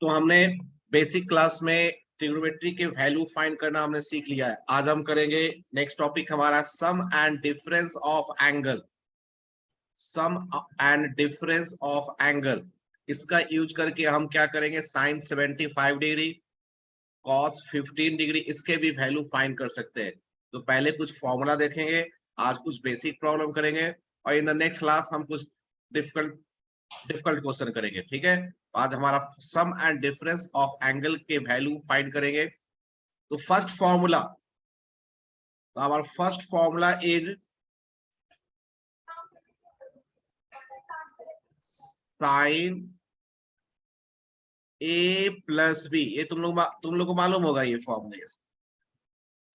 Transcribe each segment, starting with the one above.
तो हमने basic class में ट्रिग्नोमेट्री के वैल्यू फाइंड करना हमने सीख लिया है। आज हम करेंगे नेक्स्ट टॉपिक हमारा sum and difference of angle. Sum and difference of angle, इसका यूज करके हम क्या करेंगे, साइन 75 डिग्री, कॉस 15 डिग्री, इसके भी वैल्यू फाइंड कर सकते हैं। तो पहले कुछ फॉर्मूला देखेंगे, आज कुछ बेसिक प्रॉब्लम करेंगे और इन द नेक्स्ट क्लास हम कुछ डिफिकल्ट क्वेश्चन करेंगे। ठीक है, तो आज हमारा sum and difference of angle के वैल्यू फाइंड करेंगे। तो फर्स्ट फॉर्मूला, तो हमारा first formula is sine A plus B. ये तुम लोग को मालूम होगा ये formula,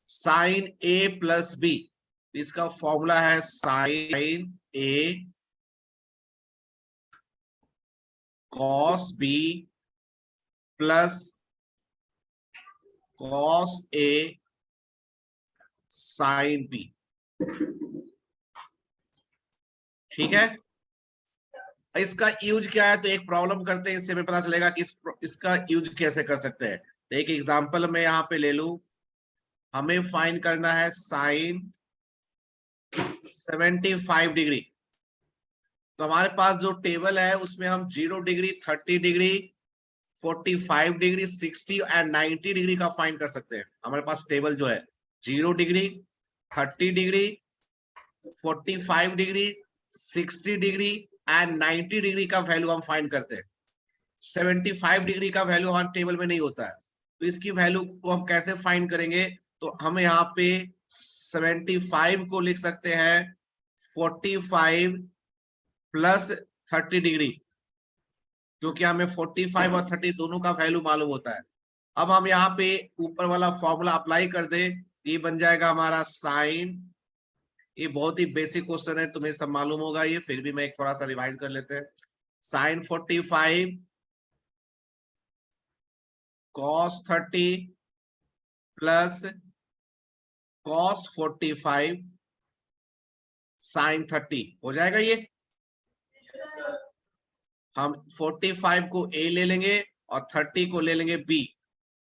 sine A plus B. इसका फॉर्मूला है sine A cos B plus cos A sine B. ठीक है, इसका यूज क्या है, तो एक प्रॉब्लम करते हैं, इससे हमें पता चलेगा कि इसका यूज कैसे कर सकते हैं। तो एक एग्जांपल मैं यहां पे ले लू, हमें फाइंड करना है साइन 75 डिग्री। तो हमारे पास जो टेबल है उसमें हम 0 degree, 30 degree, 45 degree, 60 and 90 degree का फाइंड कर सकते हैं। हमारे पास टेबल जो है 0 degree, 30 degree, 45 degree, 60 degree and 90 degree का वैल्यू हम फाइंड करते हैं। 75 डिग्री का वैल्यू हमारे टेबल में नहीं होता है, तो इसकी वैल्यू को हम कैसे फाइंड करेंगे, तो हम यहाँ पे 75 को लिख सकते हैं 45 प्लस 30 डिग्री, क्योंकि हमें 45 और 30 दोनों का वैल्यू मालूम होता है। अब हम यहाँ पे ऊपर वाला फॉर्मूला अप्लाई कर दे, ये बन जाएगा हमारा साइन, ये बहुत ही बेसिक क्वेश्चन है, तुम्हें सब मालूम होगा ये, फिर भी मैं एक थोड़ा सा रिवाइज कर लेते हैं। Sine 45 cos 30 plus cos 45 sine 30 हो जाएगा। ये हम 45 को ए ले लेंगे और 30 को ले लेंगे बी,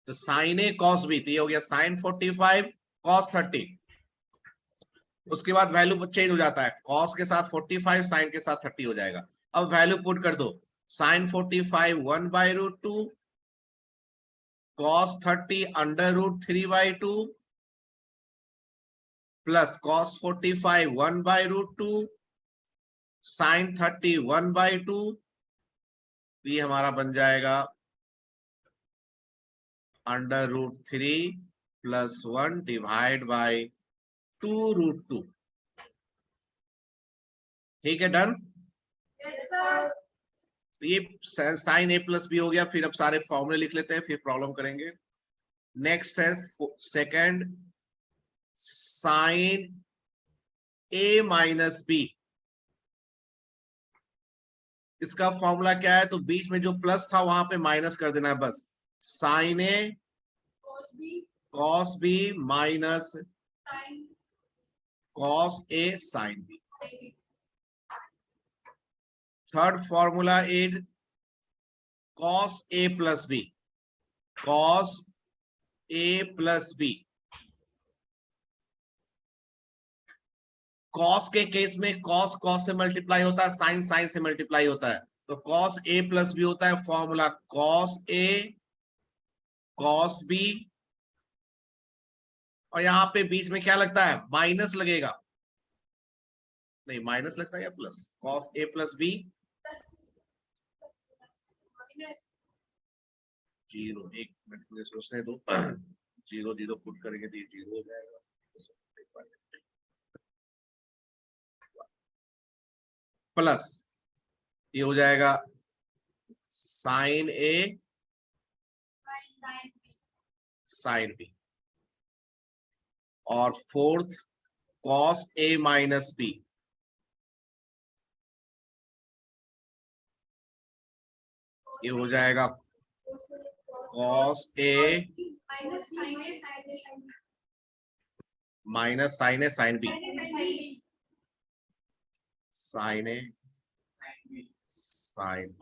तो साइन ए कॉस बी, तो ये हो गया साइन 45 कॉस 30। उसके बाद वैल्यू चेंज हो जाता है, कॉस के साथ 45, साइन के साथ 30 हो जाएगा। अब वैल्यू पुट कर दो, sine 45 1/√2, cos 30 √3/2 plus cos 45 1/√2 sine 30 1/2। ये हमारा बन जाएगा √3 प्लस 1 डिवाइड बाय 2√2। ठीक है, डन। तो ये साइन ए प्लस बी हो गया। फिर अब सारे फॉर्मूले लिख लेते हैं, फिर प्रॉब्लम करेंगे। नेक्स्ट है सेकंड, साइन ए माइनस बी। इसका फॉर्मूला क्या है, तो बीच में जो प्लस था वहां पे माइनस कर देना है बस। Sine A cos B minus cos A sine B. Third formula is cos A plus B, cos A plus B. Cos के केस में कॉस कॉस से मल्टीप्लाई होता है, साइन साइन से मल्टीप्लाई होता है, तो कॉस ए प्लस बी होता है formula cos A cos B, और यहां पे बीच में क्या लगता है, माइनस लगेगा, नहीं माइनस लगता है या plus, cos A plus B 0, एक मिनट मुझे सोचने दो। 0 0 पुट करेंगे तो ये 0 हो जाएगा, प्लस ये हो जाएगा साइन ए साइन बी, और fourth cos A minus B, ये हो जाएगा cos A minus sine A sine B, sine A sign.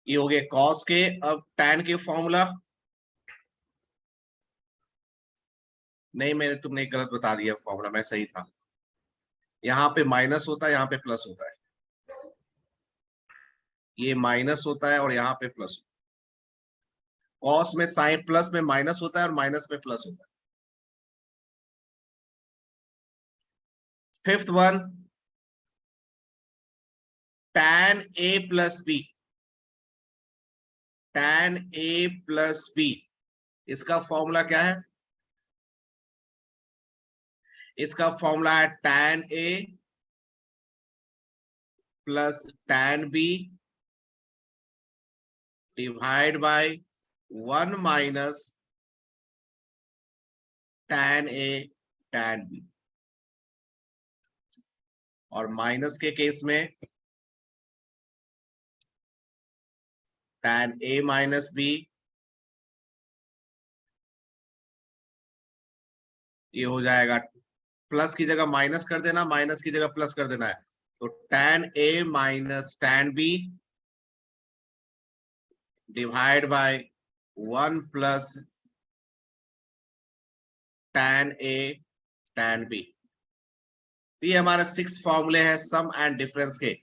ये हो गए कॉस के। अब टैन के फॉर्मूला, नहीं मैंने तुमने गलत बता दिया फॉर्मूला, मैं सही था। यहाँ पे माइनस होता है, यहाँ पे प्लस होता है। ये माइनस होता है और यहाँ पे प्लस होता है। कॉस में साइन प्लस में माइनस होता है और माइनस में प्लस होता है। Fifth one, tan A plus B, tan A plus B, इसका फॉर्मूला क्या है? इसका फॉर्मूला है tan A plus tan B divide by 1 minus tan A tan B। और माइनस के केस में tan A माइनस B, ये हो जाएगा, प्लस की जगह माइनस कर देना, माइनस की जगह प्लस कर देना है। तो tan A minus tan B divide by 1 plus tan A tan B। तो ये हमारे 6 फॉर्मूले हैं सम एंड डिफरेंस के।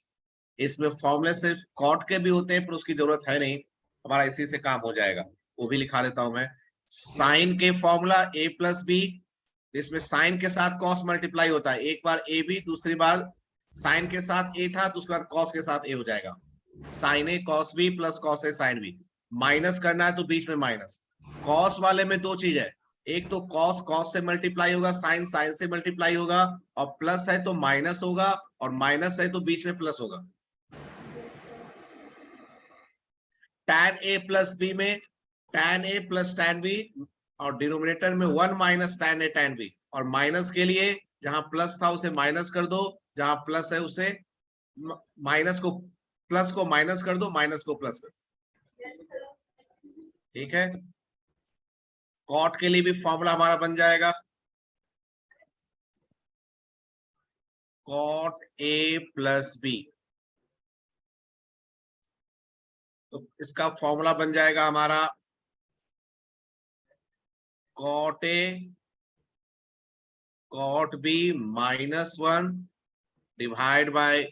इसमें फॉर्मूले सिर्फ कॉट के भी होते हैं, पर उसकी जरूरत है नहीं, हमारा इसी से काम हो जाएगा। वो भी लिखा देता हूं मैं। साइन के फॉर्मूला a प्लस बी, इसमें साइन के साथ कॉस मल्टीप्लाई होता है। एक बार ए बी, दूसरी बार साइन के साथ ए था तो उसके बाद कॉस के साथ ए हो जाएगा। Sine A cos B plus cos A sine B. Minus करना है तो बीच में माइनस। कॉस वाले में दो चीज है, एक तो कॉस कॉस से मल्टीप्लाई होगा, साइन साइन से मल्टीप्लाई होगा, और प्लस है तो माइनस होगा, और माइनस है तो बीच में प्लस होगा। tan A प्लस बी में tan A plus tan B, और डिनोमिनेटर में 1 minus tan A tan B। और माइनस के लिए जहां प्लस था उसे माइनस कर दो, जहां प्लस है उसे माइनस को, प्लस को माइनस कर दो, माइनस को प्लस कर दो। ठीक है। कॉट के लिए भी फॉर्मूला हमारा बन जाएगा, कॉट A प्लस बी। तो इसका फॉर्मूला बन जाएगा हमारा cot A cot B minus 1 divide by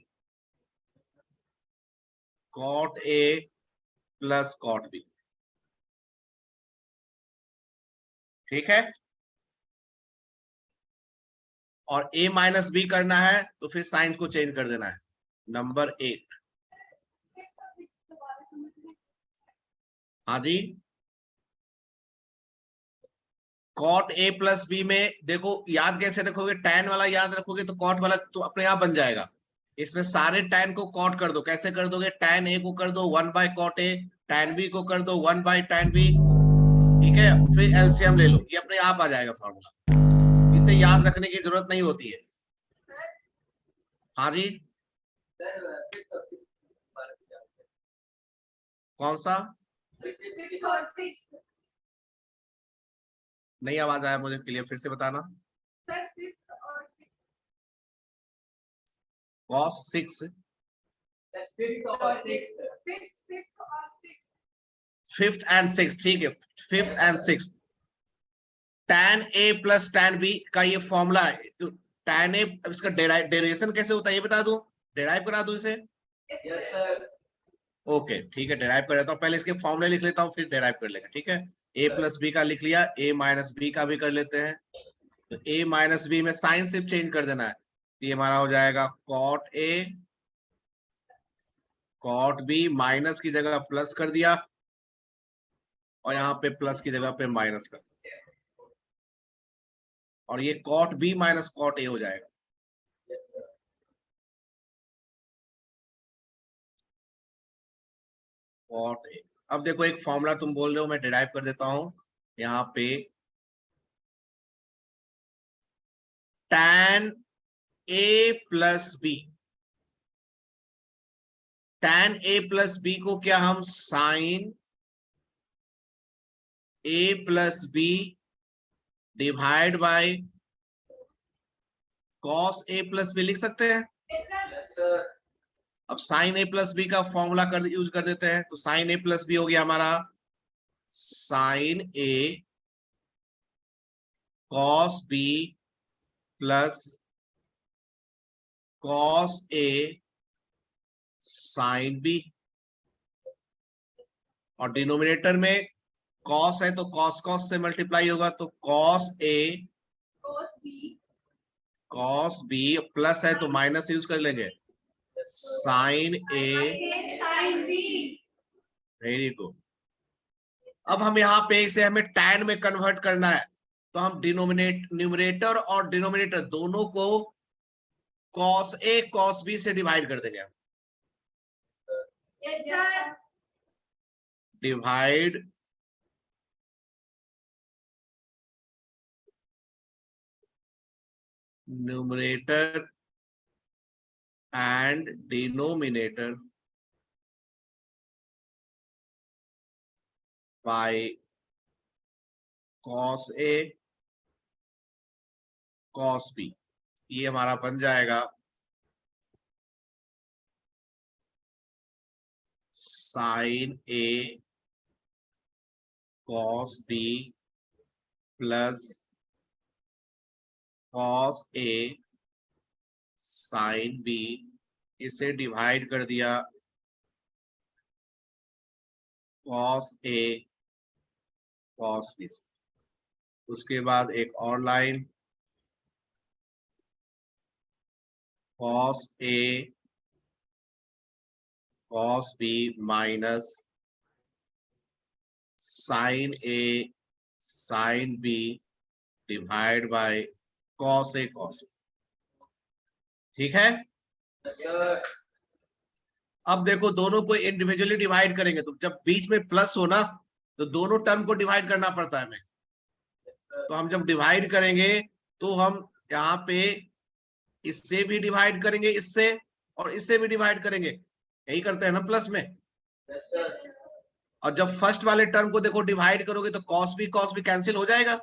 cot A plus cot B। ठीक है। और a माइनस बी करना है तो फिर साइन को चेंज कर देना है। नंबर 8। हाँ जी, कॉट a प्लस बी में देखो याद कैसे रखोगे, tan वाला याद रखोगे तो कॉट वाला तो अपने आप बन जाएगा। इसमें सारे tan को कॉट कर दो। कैसे कर दोगे? tan a को कर दो 1 by cot a, tan b को कर दो 1 बाय tan b। ठीक है, फिर एलसीएम ले लो, ये अपने आप आ जाएगा फॉर्मूला। इसे याद रखने की जरूरत नहीं होती है। हाँ जी, कौन सा? नहीं आवाज आया मुझे क्लियर, फिर से बताना। cos 6 फिफ्थ एंड सिक्स, ठीक है, fifth and six. tan A plus tan B का ये फॉर्मूला है। तो tan A, इसका डेरिवेशन कैसे होता है ये बता दूं, डेराइव करा दूं इसे? Yes sir. ओके ठीक है, डेराइव कर लेता हूं। पहले इसके फॉर्मूले लिख लेता हूं, फिर डेराइव कर लेंगे। ठीक है, a प्लस बी का लिख लिया, a माइनस बी का भी कर लेते हैं। तो a माइनस बी में साइन सिर्फ चेंज कर देना है, तो ये हमारा हो जाएगा cot A cot B, minus की जगह प्लस कर दिया और यहाँ पे प्लस की जगह पे माइनस कर दिया, और ये cot B minus cot A हो जाएगा। Cot A। अब देखो एक फॉर्मूला तुम बोल रहे हो, मैं डिराइव कर देता हूं। यहाँ पे tan A plus B, tan A plus B को क्या हम sine A plus B divide by cos A plus B लिख सकते हैं? Yes sir. अब साइन ए प्लस बी का फॉर्मूला यूज कर देते हैं, तो साइन ए प्लस बी हो गया हमारा sign A cos B plus cos A sine B, और डिनोमिनेटर में कॉस है तो कॉस कॉस से मल्टीप्लाई होगा, तो cos A cos B, plus है तो माइनस यूज कर लेंगे, sign A sine B. Very good. अब हम यहाँ पे इसे हमें टैन में कन्वर्ट करना है, तो हम न्यूमरेटर और डिनोमिनेटर दोनों को कॉस ए कॉस बी से डिवाइड कर देंगे। Yes sir. Divide numerator and denominator by cos A cos B, ये हमारा बन जाएगा sine A cos B plus cos A sine B, इसे डिवाइड कर दिया कॉस ए कॉस बी। उसके बाद एक और line cos A cos B minus sine A sine B divide by cos A cos B. ठीक है, अब देखो दोनों को इंडिविजुअली डिवाइड करेंगे, तो जब बीच में प्लस हो ना तो दोनों टर्म को डिवाइड करना पड़ता है हमें। तो हम जब डिवाइड करेंगे तो हम यहाँ पे इससे भी डिवाइड करेंगे, इससे और इससे भी डिवाइड करेंगे, यही करते हैं ना प्लस में। और जब फर्स्ट वाले टर्म को देखो डिवाइड करोगे तो कॉस बी कैंसिल हो जाएगा,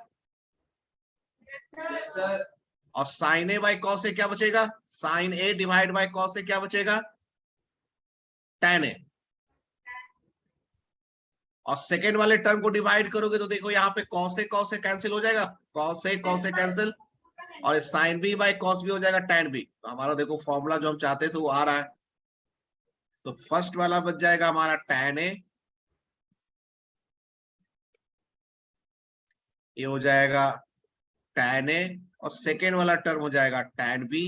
और sine A by cos A क्या बचेगा, sine A divide by cos A क्या बचेगा, tan ए। और सेकेंड वाले टर्म को डिवाइड करोगे तो देखो यहाँ पे कॉस ए कैंसिल हो जाएगा, कॉस ए कैंसिल, और sine B by cos B हो जाएगा tan बी। तो हमारा देखो फॉर्मूला जो हम चाहते थे वो आ रहा है। तो फर्स्ट वाला बच जाएगा हमारा tan ए, ये हो जाएगा tan ए, और सेकेंड वाला टर्म हो जाएगा tan बी।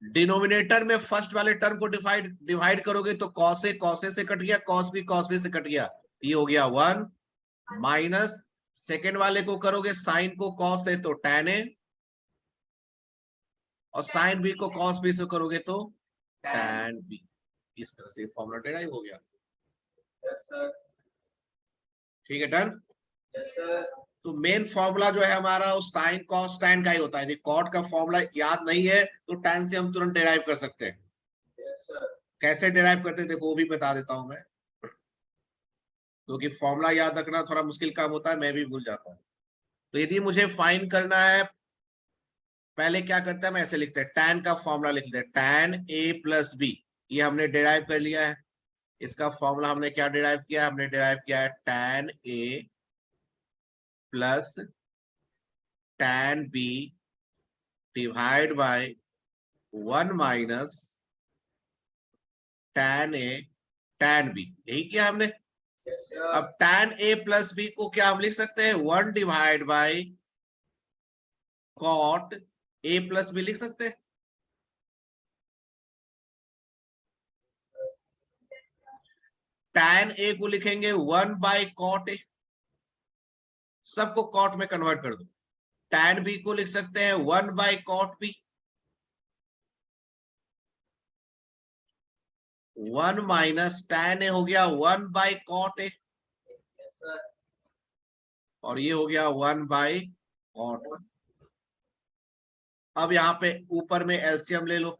डिनोमिनेटर में फर्स्ट वाले टर्म को डिवाइड करोगे तो कॉस ए से कट गया, कॉस बी से कट गया, तो ये हो गया 1 माइनस, सेकेंड वाले को करोगे साइन को कॉस ए तो tan ए, और साइन बी को कॉस बी से करोगे तो tan बी। इस तरह से फॉर्मूला डिराइव हो गया। ठीक है, डन। तो मेन फॉर्मूला जो है हमारा उस साइन कॉस tan का ही होता है। यदि कॉट का फॉर्मूला याद नहीं है तो tan से हम तुरंत डिराइव कर सकते हैं। कैसे डिराइव करते हैं देखो वो भी बता देता हूं मैं, क्योंकि फॉर्मूला याद रखना थोड़ा मुश्किल काम होता है, मैं भी भूल जाता हूँ। तो यदि मुझे फाइंड करना है, पहले क्या करते हैं, मैं ऐसे लिखते हैं, tan का फॉर्मूला लिखते हैं tan a प्लस बी, ये हमने डिराइव कर लिया है। इसका फॉर्मूला हमने क्या डिराइव किया है, हमने डिराइव किया है tan a plus tan b divide by 1 minus tan a tan b, यही किया हमने। अब tan a प्लस बी को क्या हम लिख सकते हैं, 1 divide by cot a plus B लिख सकते हैं। tan a को लिखेंगे 1 बाय कॉट ए, सबको कॉट में कन्वर्ट कर दो। tan b को लिख सकते हैं 1 by cot B, 1 minus tan A हो गया 1 बाय कॉट ए, और ये हो गया 1 बाय कॉट 1। अब यहाँ पे ऊपर में एलसीएम ले लो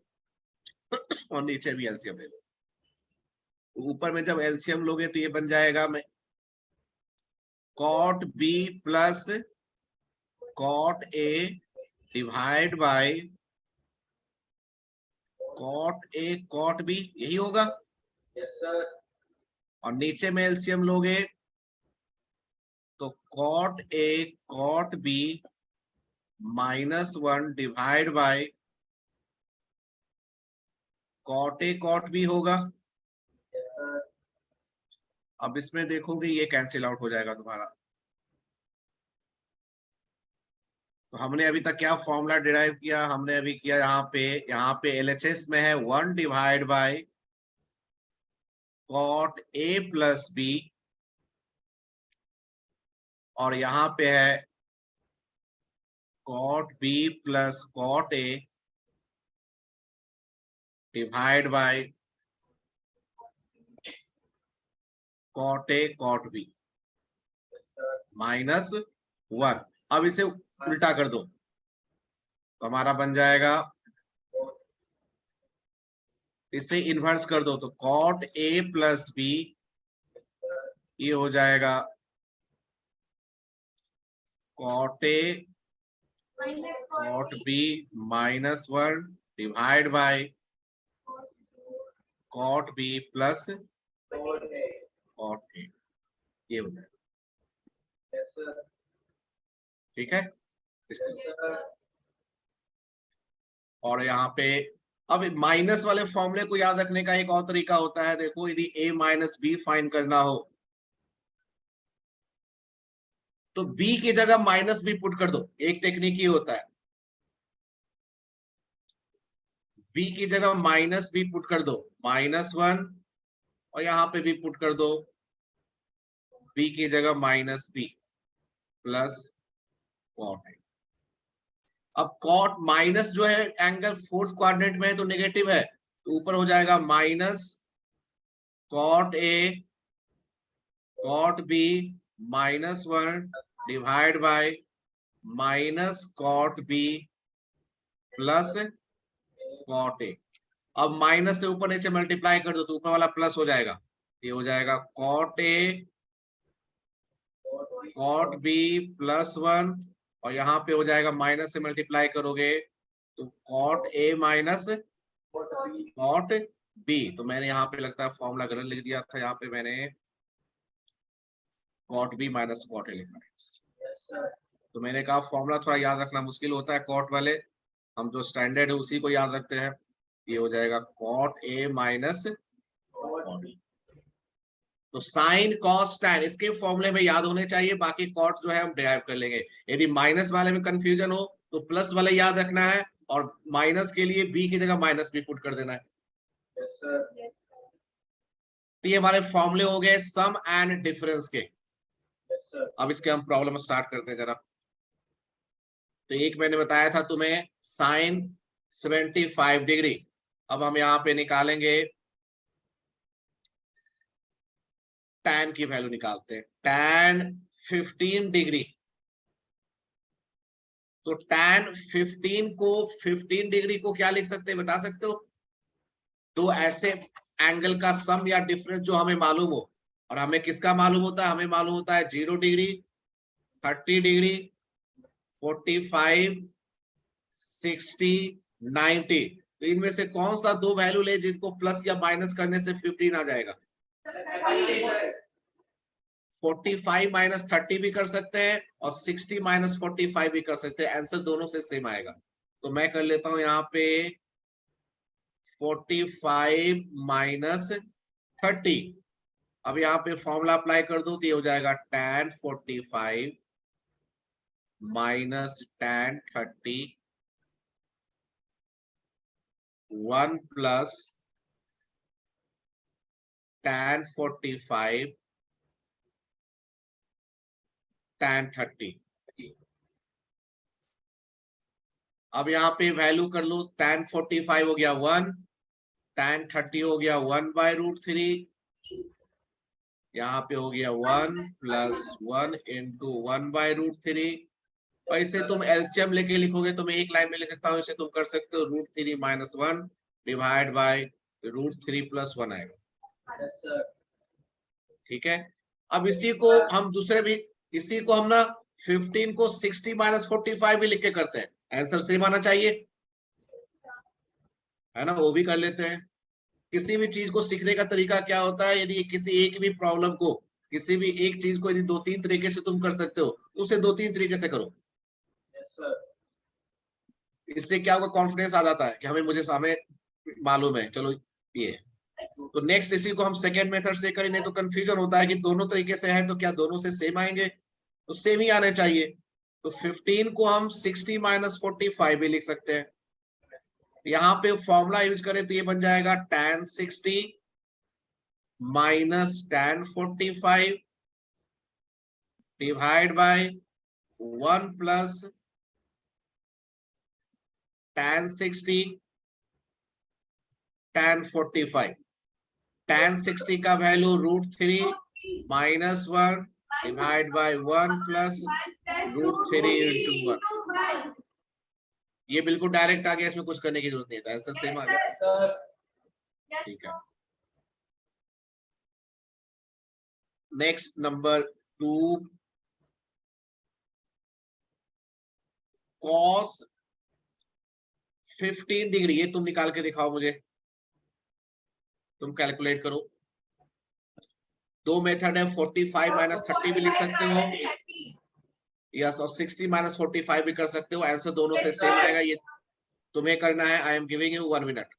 और नीचे भी एलसीएम ले लो। ऊपर में जब एलसीएम लोगे तो ये बन जाएगा में cot B plus cot A divide by cot A cot B, यही होगा। Yes sir. और नीचे में एलसीएम लोगे तो cot A cot B -1 divide by cot A cot B होगा। Yes sir. अब इसमें देखोगे ये कैंसिल आउट हो जाएगा तुम्हारा। तो हमने अभी तक क्या फॉर्मूला डिराइव किया, हमने अभी किया यहाँ पे एलएचएस में है 1 divide by cot A plus B, और यहाँ पे है cot B plus cot A divide by cot A cot B -1। अब इसे उल्टा कर दो तो हमारा बन जाएगा, इसे इन्वर्स कर दो तो कॉट ए प्लस बी, ये हो जाएगा cot A cot B -1 divide by cot B plus cot A, ये हो जाएगा। Yes sir. ठीक है, इस तरह यस से। सर। और यहाँ पे अब माइनस वाले फॉर्मूले को याद रखने का एक और तरीका होता है। देखो यदि a माइनस बी फाइंड करना हो तो b की जगह माइनस बी पुट कर दो। एक टेक्निक ही होता है, b की जगह माइनस बी पुट कर दो, -1, और यहाँ पे भी पुट कर दो b की जगह -b प्लस कॉट ए। अब कॉट माइनस जो है एंगल फोर्थ क्वाड्रेंट में है तो नेगेटिव है, तो ऊपर हो जाएगा minus cot A cot B -1 divide by minus cot B plus cot A. अब माइनस से ऊपर नीचे मल्टीप्लाई कर दो तो ऊपर वाला प्लस हो जाएगा, ये हो जाएगा कॉट ए कॉट बी +1, और यहाँ पे हो जाएगा माइनस से मल्टीप्लाई करोगे तो cot A minus cot B. तो मैंने यहाँ पे लगता है फॉर्मूला गलत लिख दिया था, यहाँ पे मैंने cot B minus cot A लिखा है। तो मैंने कहा फॉर्मूला थोड़ा याद रखना मुश्किल होता है कॉट वाले, हम जो स्टैंडर्ड है उसी को याद रखते हैं। ये हो जाएगा cot A minus cot B. तो साइन कॉस टैन इसके फॉर्मूले में याद होने चाहिए, बाकी कॉट जो है हम डिराइव कर लेंगे। यदि माइनस वाले में कंफ्यूजन हो तो प्लस वाले याद रखना है, और माइनस के लिए बी की जगह माइनस भी पुट कर देना है। Yes sir. तो ये हमारे फॉर्मूले हो गए सम एंड डिफरेंस के। Yes sir. अब इसके हम प्रॉब्लम स्टार्ट करते हैं जरा। तो एक मैंने बताया था तुम्हें साइन 75 डिग्री। अब हम यहाँ पे निकालेंगे टैन की वैल्यू निकालते हैं। टैन 15 डिग्री, तो टैन 15 डिग्री को क्या लिख सकते हैं बता सकते हो? दो ऐसे एंगल का सम या डिफरेंस जो हमें मालूम हो। और हमें किसका मालूम होता है? हमें मालूम होता है 0 डिग्री, 30 डिग्री, 45, 60, 90। तो इनमें से कौन सा दो वैल्यू ले जिसको प्लस या माइनस करने से 15 आ जाएगा? 45 माइनस 30 भी कर सकते हैं और 60 माइनस 45 भी कर सकते हैं, आंसर दोनों से सेम आएगा। तो मैं कर लेता हूं यहाँ पे 45 माइनस 30। अब यहाँ पे फॉर्मूला अप्लाई कर दो तो ये हो जाएगा tan 45 minus tan 30 1 plus tan 45 tan 30। अब यहाँ पे वैल्यू कर लो, tan 45 हो गया 1, tan 30 हो गया 1/√3, यहाँ पे हो गया 1 प्लस 1 इंटू 1/√3। और इसे तुम एलसीएम लेके लिखोगे तो मैं एक लाइन में लिख सकता हूँ, इसे तुम कर सकते हो √3 - 1 डिवाइड बाय √3 + 1 आएगा। ठीक है। अब इसी को हम दूसरे भी, इसी को हम ना 15 को 60 - 45 भी लिख के करते हैं, आंसर सेम आना चाहिए। है ना, वो भी कर लेते हैं। किसी भी चीज को सीखने का तरीका क्या होता है, यदि किसी एक भी प्रॉब्लम को, किसी भी एक चीज को यदि 2-3 तरीके से तुम कर सकते हो तो उसे 2-3 तरीके से करो। Yes, sir. इससे क्या होगा, कॉन्फिडेंस आ जाता है कि हमें मुझे सामने मालूम है, चलो ये। तो नेक्स्ट इसी को हम सेकेंड मेथड से करें, नहीं तो कंफ्यूजन होता है कि दोनों तरीके से है तो क्या दोनों से सेम आएंगे, तो सेम ही आने चाहिए। तो 15 को हम 60 माइनस 45 भी लिख सकते हैं। यहाँ पे फॉर्मूला यूज करें तो ये बन जाएगा tan 60 minus tan 45 divide by 1 plus tan 60 tan 45। tan 60 का value √3 minus 1 divide by 1 plus √3 into 1। ये बिल्कुल डायरेक्ट आ गया, इसमें कुछ करने की जरूरत नहीं है, आंसर सेम आ गया। Yes, sir. ठीक है, नेक्स्ट नंबर 2, cos 15 डिग्री, ये तुम निकाल के दिखाओ मुझे, तुम कैलकुलेट करो। दो मेथड है, 45 माइनस 30 भी लिख सकते हो, यस, और 60 माइनस 45 भी कर सकते हो, आंसर दोनों से सेम आएगा। ये तुम्हें करना है, I am giving you 1 minute.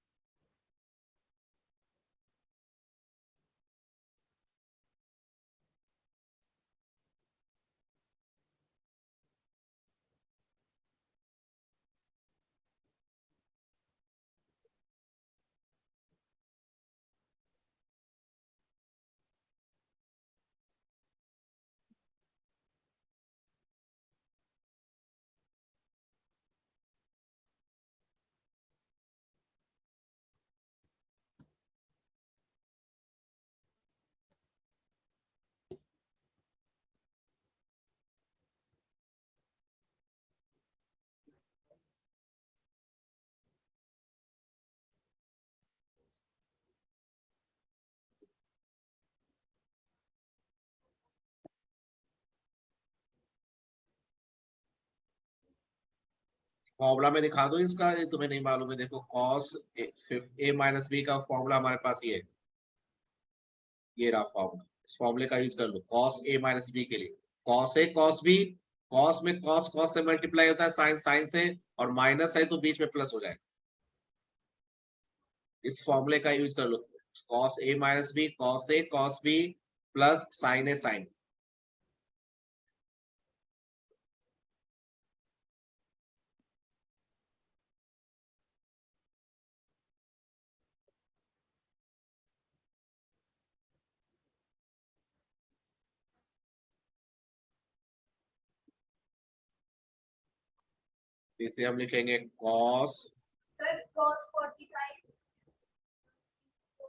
Formula में दिखा दो इसका, ये तुम्हें नहीं मालूम है, देखो cos a माइनस बी का फॉर्मूला हमारे पास ये रहा फॉर्मूला, इस फॉर्मूले का यूज कर लो cos a माइनस बी के लिए। cos a cos b, cos में cos cos से मल्टीप्लाई होता है, साइन साइन से, और माइनस है तो बीच में प्लस हो जाएगा। इस फॉर्मूले का यूज कर लो, cos a minus B, cos a cos b plus sine a sine. इसे हम लिखेंगे cos Sir, cos 45,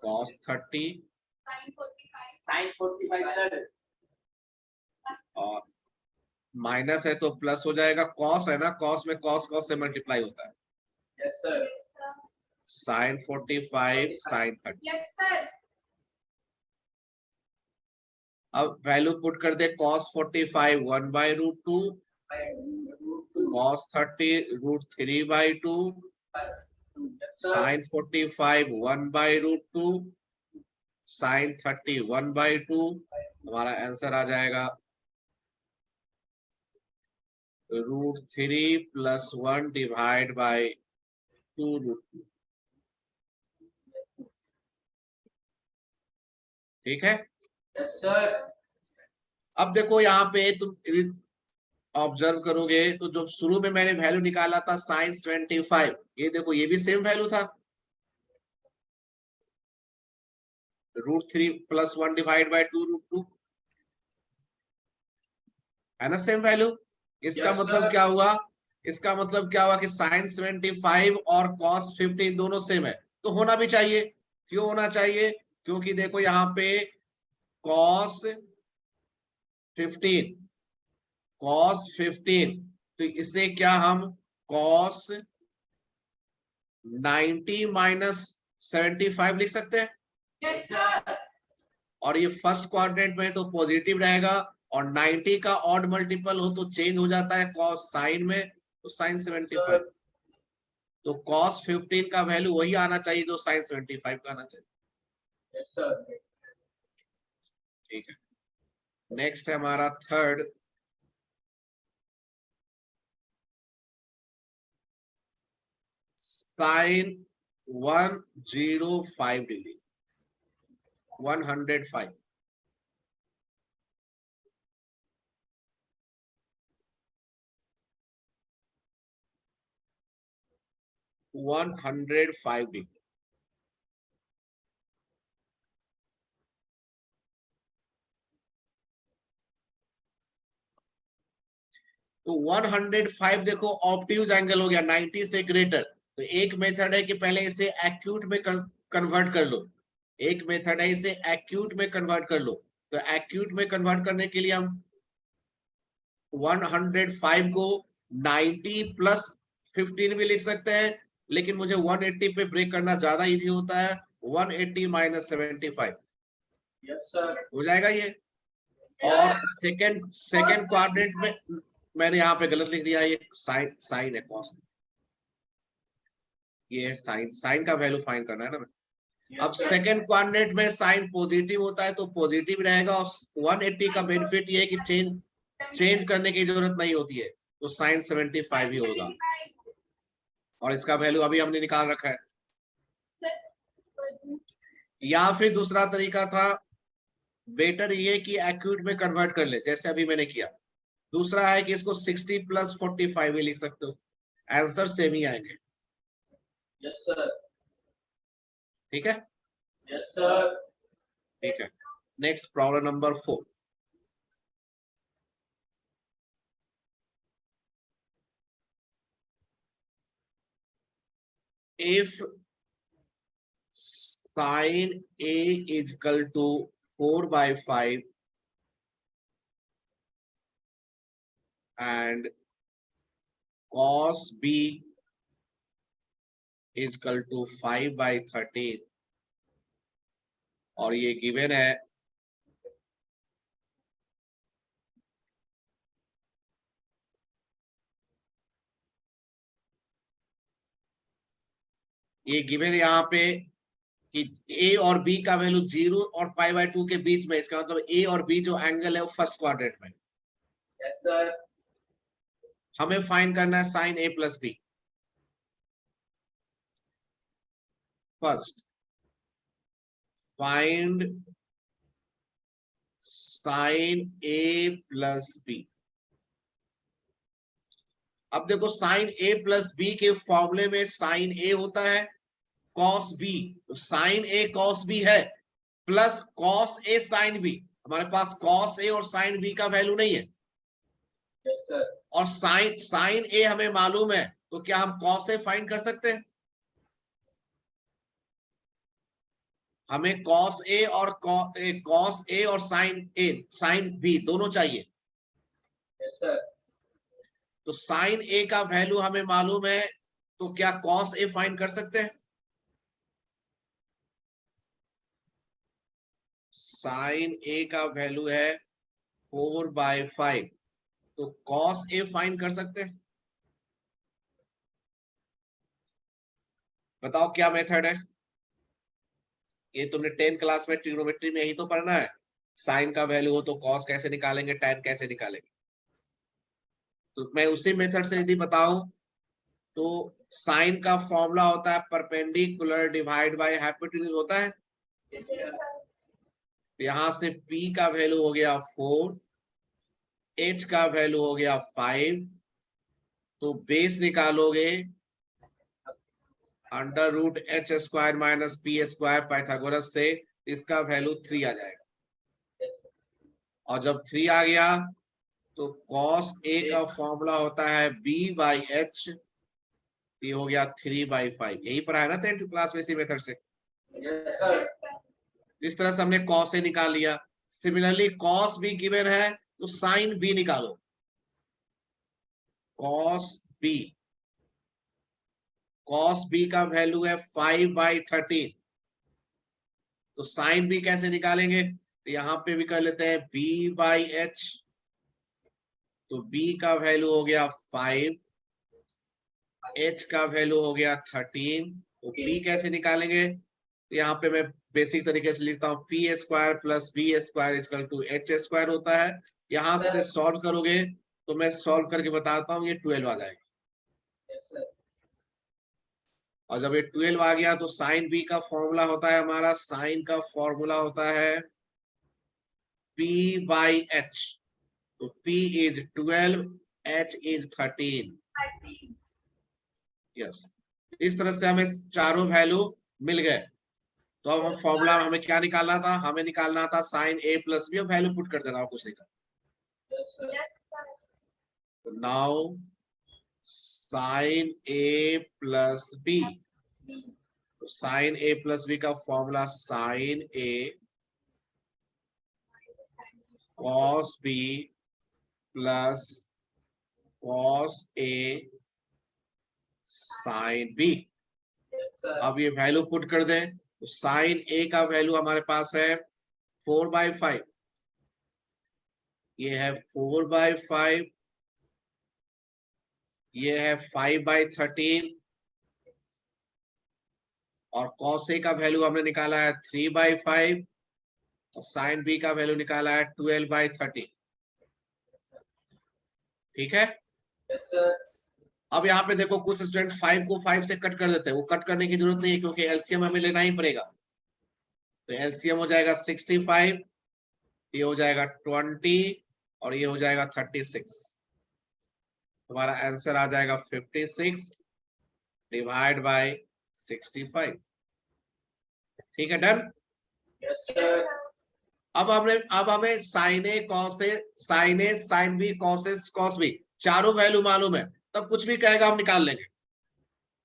cos 30 sin 45, Sin 45, sir. और माइनस है तो प्लस हो जाएगा, cos है ना, cos में cos cos से मल्टीप्लाई होता है, Yes, sir. sin 45 sin 30। yes sir, अब वैल्यू पुट कर दे, cos 45 1 by √2, cos 30 √3 by 2, Yes, sir. sin 45 1 by √2, sin 30 1 by 2। हमारा आंसर आ जाएगा √3 प्लस 1 डिवाइड बाई 2√2। ठीक है, Yes, sir. अब देखो यहाँ पे तुम ऑब्जर्व करोगे तो जो शुरू में मैंने वैल्यू निकाला था sin 75, ये देखो ये भी सेम वैल्यू था, √3 प्लस 1 डिवाइड बाई 2√2, है ना सेम वैल्यू। इसका Yes, मतलब sir. क्या हुआ, इसका मतलब क्या हुआ कि sin 75 और cos 15 दोनों सेम है, तो होना भी चाहिए। क्यों होना चाहिए, क्योंकि देखो यहाँ पे cos 15 तो इसे क्या हम cos 90 माइनस 75 लिख सकते हैं, yes sir, और ये फर्स्ट क्वाड्रेंट में तो पॉजिटिव रहेगा, और 90 का ऑड मल्टीपल हो तो चेंज हो जाता है cos साइन में, तो sin 75। तो cos 15 का वैल्यू वही आना चाहिए जो sin 75 का आना चाहिए। Yes, sir. ठीक है, नेक्स्ट है हमारा थर्ड, sin 105 डिग्री, 105। डिग्री। तो 105 देखो ऑब्ट्यूज एंगल हो गया 90 से ग्रेटर। तो एक मेथड है कि पहले इसे एक्यूट में कन्वर्ट कर लो, एक मेथड है इसे एक्यूट में कन्वर्ट कर लो। तो एक्यूट में कन्वर्ट करने के लिए हम 105 को 90 प्लस 15 भी लिख सकते हैं, लेकिन मुझे 180 पे ब्रेक करना ज्यादा इजी होता है। 180 माइनस 75 Yes, sir. हो जाएगा ये। और सेकंड क्वाड्रेंट में मैंने यहाँ पे गलत लिख दिया, ये साइन है, कॉस। ये है साइन का वैल्यू फाइंड करना है ना। अब Yes, sir. सेकंड क्वाड्रेंट में साइन पॉजिटिव होता है तो पॉजिटिव रहेगा, और 180 का बेनिफिट ये है कि चेंज करने की जरूरत नहीं होती है, तो साइन 75 ही होगा। और इसका वैल्यू अभी हमने निकाल रखा है। या फिर दूसरा तरीका था, बेटर ये कि एक्यूट में कन्वर्ट कर ले, जैसे अभी मैंने किया। दूसरा है कि इसको 60 प्लस 45 भी लिख सकते हो, आंसर सेम ही आएंगे। Yes, sir. ठीक है, Yes, sir. ठीक है। Next problem number 4। if sin A is equal to 4/5 and cos B is equal to 5/13 और ये गिवन है यहाँ पे कि A और B का वैल्यू 0 और π/2 के बीच में, इसका मतलब A और B जो एंगल है वो फर्स्ट क्वाड्रेंट में। Yes, sir. हमें फाइंड करना है sine A plus B। First find sine A plus B। अब देखो साइन A प्लस B के फॉर्मूले में साइन A होता है कॉस B, तो साइन A कॉस B है plus cos A sine B। हमारे पास कॉस A और साइन B का वैल्यू नहीं है। Yes, sir. और साइन A हमें मालूम है, तो क्या हम कॉस A फाइंड कर सकते हैं? हमें कॉस A और साइन B दोनों चाहिए। Yes, sir. तो साइन A का वैल्यू हमें मालूम है, तो क्या कॉस A फाइंड कर सकते हैं? साइन A का वैल्यू है 4/5, तो कॉस A फाइंड कर सकते हैं? बताओ क्या मेथड है? ये तुमने 10th क्लास में ट्रिग्नोमेट्री में यही तो पढ़ना है। साइन का वैल्यू हो तो कॉस कैसे निकालेंगे, टैन कैसे निकालेंगे। तो मैं उसी मेथड से यदि बताऊं तो साइन का फॉर्मूला होता है परपेंडिकुलर डिवाइड बाय हाइपोटेन्यूज होता है। Yes, sir. यहां से P का वैल्यू हो गया 4, H का वैल्यू हो गया 5, तो बेस निकालोगे under root h² minus p² Pythagoras से, इसका वैल्यू 3 आ जाएगा। Yes, sir. और जब 3 आ गया तो cos A का फॉर्मूला होता है B/h, ये हो गया 3/5। यही पढ़ा है ना 10th क्लास में इसी मेथड से। Yes, sir. इस तरह से हमने cos A निकाल लिया। सिमिलरली cos B गिवन है तो sin B निकालो। cos B का वैल्यू है 5/13, तो sin B कैसे निकालेंगे? तो यहां पे भी कर लेते हैं B/h, तो B का वैल्यू हो गया 5 h का वैल्यू हो गया 13, तो p कैसे निकालेंगे? तो यहाँ पे मैं बेसिक तरीके से लिखता हूँ P square plus B square equal to H square होता है। यहाँ से सॉल्व करोगे तो मैं सॉल्व करके बताता हूँ, ये 12 आ जाएगा। Yes, sir. और जब ये 12 आ गया तो साइन बी का फॉर्मूला होता है, हमारा साइन का फॉर्मूला होता है p बाई एच। तो p is 12, h is 13। 13. Yes, इस तरह से हमें चारों वैल्यू मिल गए। तो अब हम फॉर्मूला हमें क्या निकालना था? हमें निकालना था साइन ए प्लस बी। अब वैल्यू पुट कर देना और कुछ नहीं करना। Yes, sir. Yes, sir. तो now sine A plus B, B. तो साइन ए प्लस बी का formula sine A cos B plus cos A sine B. Yes, sir. अब ये वैल्यू पुट कर दें तो साइन ए का वैल्यू हमारे पास है 4/5, ये है 4/5, ये है 5/13, और cos A का वैल्यू हमने निकाला है 3/5, और साइन बी का वैल्यू निकाला है 12/13। ठीक है। Yes, sir. अब यहाँ पे देखो कुछ स्टूडेंट 5 को 5 से कट कर देते हैं, वो कट करने की जरूरत नहीं है क्योंकि एलसीएम हमें लेना ही पड़ेगा। तो एलसीएम हो जाएगा 65, ये हो जाएगा 20, और ये हो जाएगा 36। तुम्हारा आंसर आ जाएगा 56 डिवाइड बाय 65। ठीक है, डन। Yes, sir. अब हमें sign A cos A sine B cos A cos B चारों वैल्यू मालूम है, तब कुछ भी कहेगा हम निकाल लेंगे।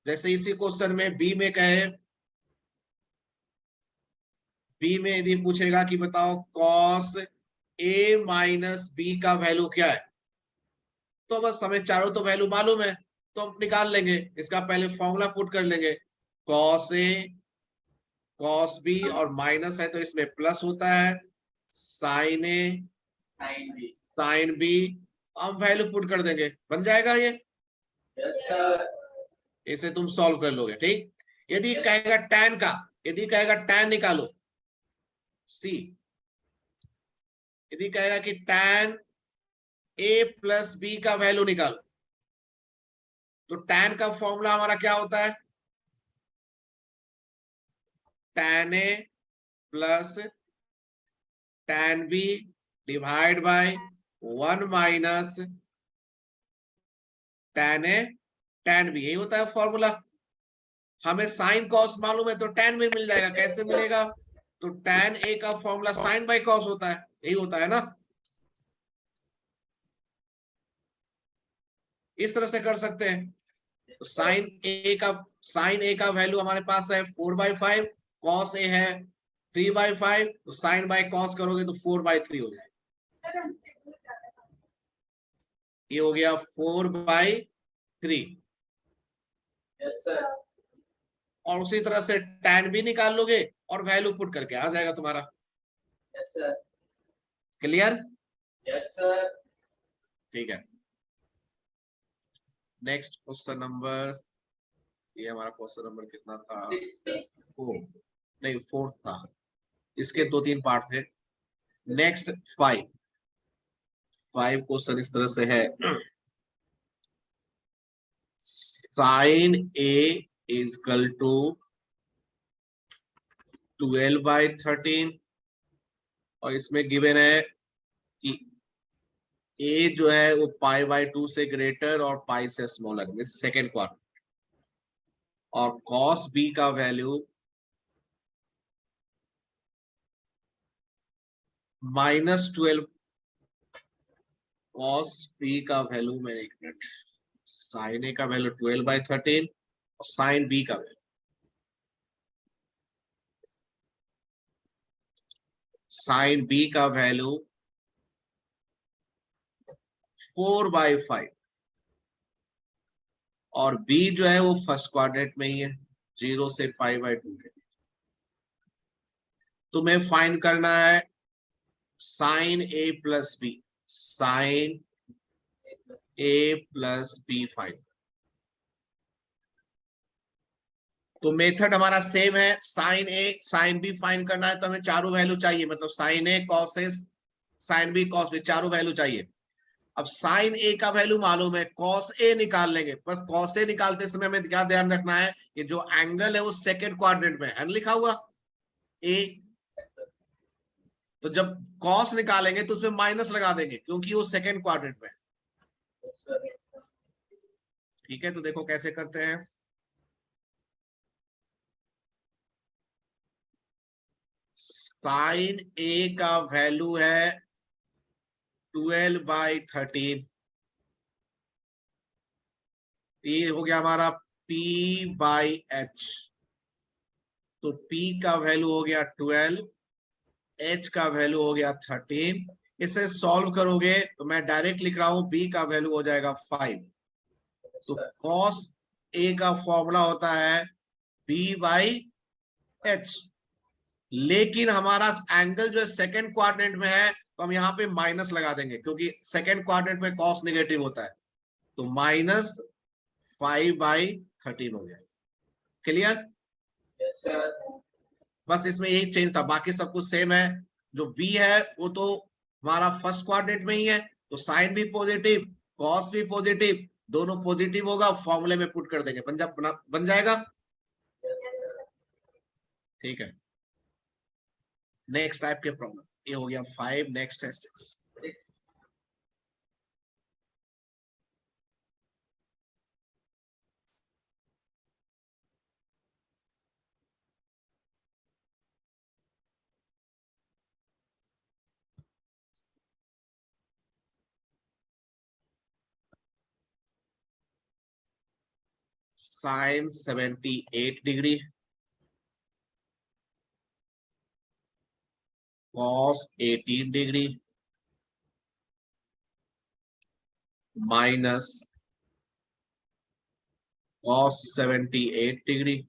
जैसे इसी क्वेश्चन में बी में कहे, बी में यदि पूछेगा कि बताओ कॉस ए माइनस बी का वैल्यू क्या है, तो बस हमें चारों तो वैल्यू मालूम है तो हम निकाल लेंगे। इसका पहले फॉर्मूला पुट कर लेंगे, कॉस ए कॉस बी, और माइनस है तो इसमें प्लस होता है, साइन ए 90. साइन बी, हम वैल्यू पुट कर देंगे, बन जाएगा ये। Yes, sir. इसे तुम सॉल्व कर लोगे। ठीक। यदि कहेगा tan का, यदि कहेगा tan निकालो सी, यदि कहेगा कि tan a प्लस बी का वैल्यू निकालो, तो tan का फॉर्मूला हमारा क्या होता है? tan a plus tan b divide by 1 minus tan a tan b, यही होता है फॉर्मूला। हमें साइन कॉस मालूम है तो tan भी मिल जाएगा। कैसे मिलेगा? तो tan a का फॉर्मूला साइन बाय कॉस होता है, यही होता है ना। इस तरह से कर सकते हैं। तो साइन ए का वैल्यू हमारे पास है 4/5, कॉस ए है 3/5, तो साइन बाय कॉस करोगे तो 4/3 हो जाएगा। Sir, unstable ज़्यादा है. ये हो गया 4/3। Yes, sir. और उसी तरह से tan भी निकाल लोगे और वैल्यू पुट करके आ जाएगा तुम्हारा। Yes, sir. Clear? Yes, sir. ठीक है। नेक्स्ट क्वेश्चन नंबर, ये हमारा क्वेश्चन नंबर कितना था? 4 नहीं 4 था, इसके 2-3 पार्ट थे। नेक्स्ट 5 क्वेश्चन इस तरह से है, sine A is equal to 12/13, और इसमें गिवन है कि ए जो है वो π/2 से ग्रेटर और पाई से स्मॉलर में सेकेंड क्वार्टर, और कॉस बी का वैल्यू -12, कॉस बी का वैल्यू मैंने 1 मिनट, साइन ए का वैल्यू 12/13 और साइन बी का वैल्यू, साइन बी का वैल्यू 4/5, और बी जो है वो फर्स्ट क्वाड्रेंट में ही है, 0 से π/2 है। तुम्हें फाइंड करना है sine A plus B, sine A plus B find. तो मेथड हमारा सेम है, sine A sine B find करना है तो हमें चारों वैल्यू चाहिए, मतलब sign A cos A sine B cos B, चारों वैल्यू चाहिए। अब साइन ए का वैल्यू मालूम है, कॉस ए निकाल लेंगे। बस कॉस ए निकालते समय हमें क्या ध्यान रखना है, कि जो एंगल है वो सेकंड क्वाड्रेंट में है, लिखा हुआ ए। तो जब कॉस निकालेंगे तो उसमें माइनस लगा देंगे क्योंकि वो सेकंड क्वाड्रेंट में है। Yes, sir. ठीक है, तो देखो कैसे करते हैं। साइन ए का वैल्यू है 12/13, ये हो गया हमारा P/H। तो P का वैल्यू हो गया 12, H का वैल्यू हो गया 13। इसे सॉल्व करोगे तो मैं डायरेक्ट लिख रहा हूं, B का वैल्यू हो जाएगा 5। Yes, तो sir. cos A का फॉर्मूला होता है B/H, लेकिन हमारा एंगल जो है सेकेंड क्वाड्रेंट में है तो हम यहाँ पे माइनस लगा देंगे क्योंकि सेकेंड क्वाड्रेंट में cos नेगेटिव होता है। तो -5/13 हो गया। क्लियर? Yes, sir. बस इसमें यही चेंज था, बाकी सब कुछ सेम है। जो बी है वो तो हमारा फर्स्ट क्वाड्रेंट में ही है, तो साइन भी पॉजिटिव कॉस भी पॉजिटिव, दोनों पॉजिटिव होगा, फॉर्मूले में पुट कर देंगे, बन जाएगा। ठीक है, नेक्स्ट टाइप के प्रॉब्लम, ये हो गया 5, नेक्स्ट है 6। Sine 78 degree, cos 18 degree, minus cos 78 degree,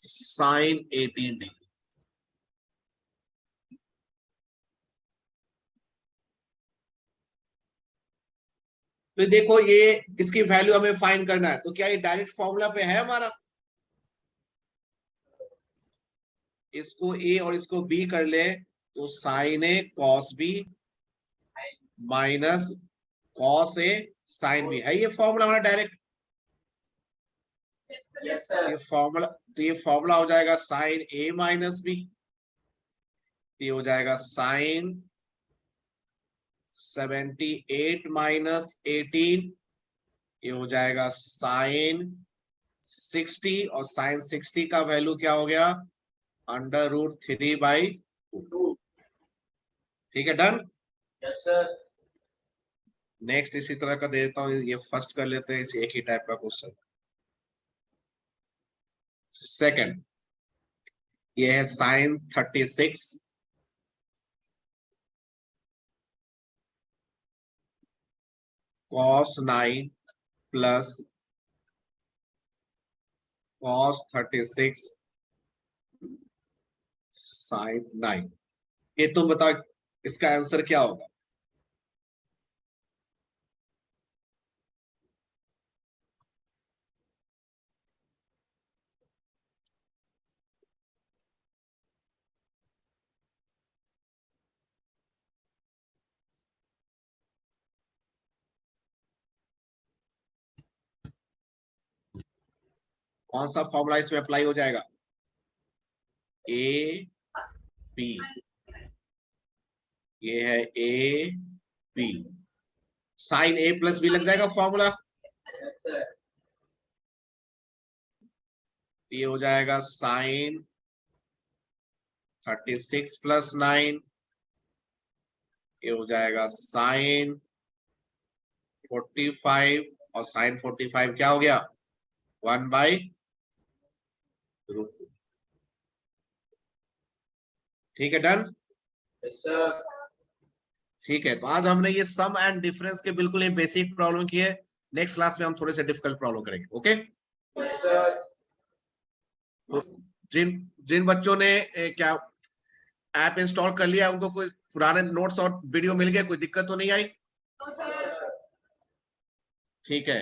sine 18 degree. तो देखो ये इसकी वैल्यू हमें फाइंड करना है, तो क्या ये डायरेक्ट फॉर्मूला पे है हमारा? इसको ए और इसको बी कर ले तो sign A cos B minus cos A sine B, है ये फॉर्मूला हमारा डायरेक्ट। Yes, sir. ये फॉर्मूला हो जाएगा साइन ए माइनस बी, ये हो जाएगा साइन 78 माइनस 18, ये हो जाएगा साइन 60, और साइन 60 का वैल्यू क्या हो गया, √3/2। ठीक है, डन। Yes, sir. नेक्स्ट इसी तरह का दे देता हूँ, ये फर्स्ट कर लेते हैं, इसी एक ही टाइप का क्वेश्चन। सेकंड, ये है sine 36 cos 9 plus cos 36 sine 9। ये तुम बताओ इसका आंसर क्या होगा? कौन सा फॉर्मूला इसमें अप्लाई हो जाएगा? ए बी, ये है A B, sine A plus B लग जाएगा फॉर्मूला। Yes, sir. ये हो जाएगा साइन 36 प्लस 9, ये हो जाएगा साइन 45, और साइन 45 क्या हो गया, 1/√2। ठीक है, डन। Yes, sir. ठीक है, तो आज हमने ये सम एंड डिफरेंस के बिल्कुल ये बेसिक प्रॉब्लम किए। नेक्स्ट क्लास में हम थोड़े से डिफिकल्ट प्रॉब्लम करेंगे। Okay, Yes, sir. तो जिन जिन बच्चों ने क्या ऐप इंस्टॉल कर लिया, उनको कोई पुराने नोट्स और वीडियो मिल गए, कोई दिक्कत तो नहीं आई? ठीक है,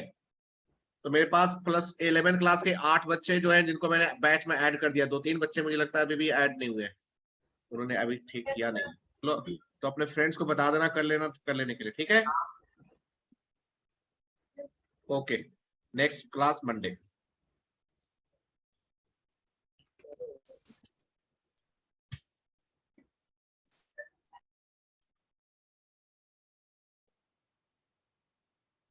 तो मेरे पास प्लस 11 क्लास के 8 बच्चे जो हैं जिनको मैंने बैच में ऐड कर दिया, 2-3 बच्चे मुझे लगता है अभी भी ऐड नहीं हुए, उन्होंने अभी ठीक किया नहीं। लो, तो अपने फ्रेंड्स को बता देना, कर लेना, कर लेने के लिए, ठीक है। Okay, next class Monday.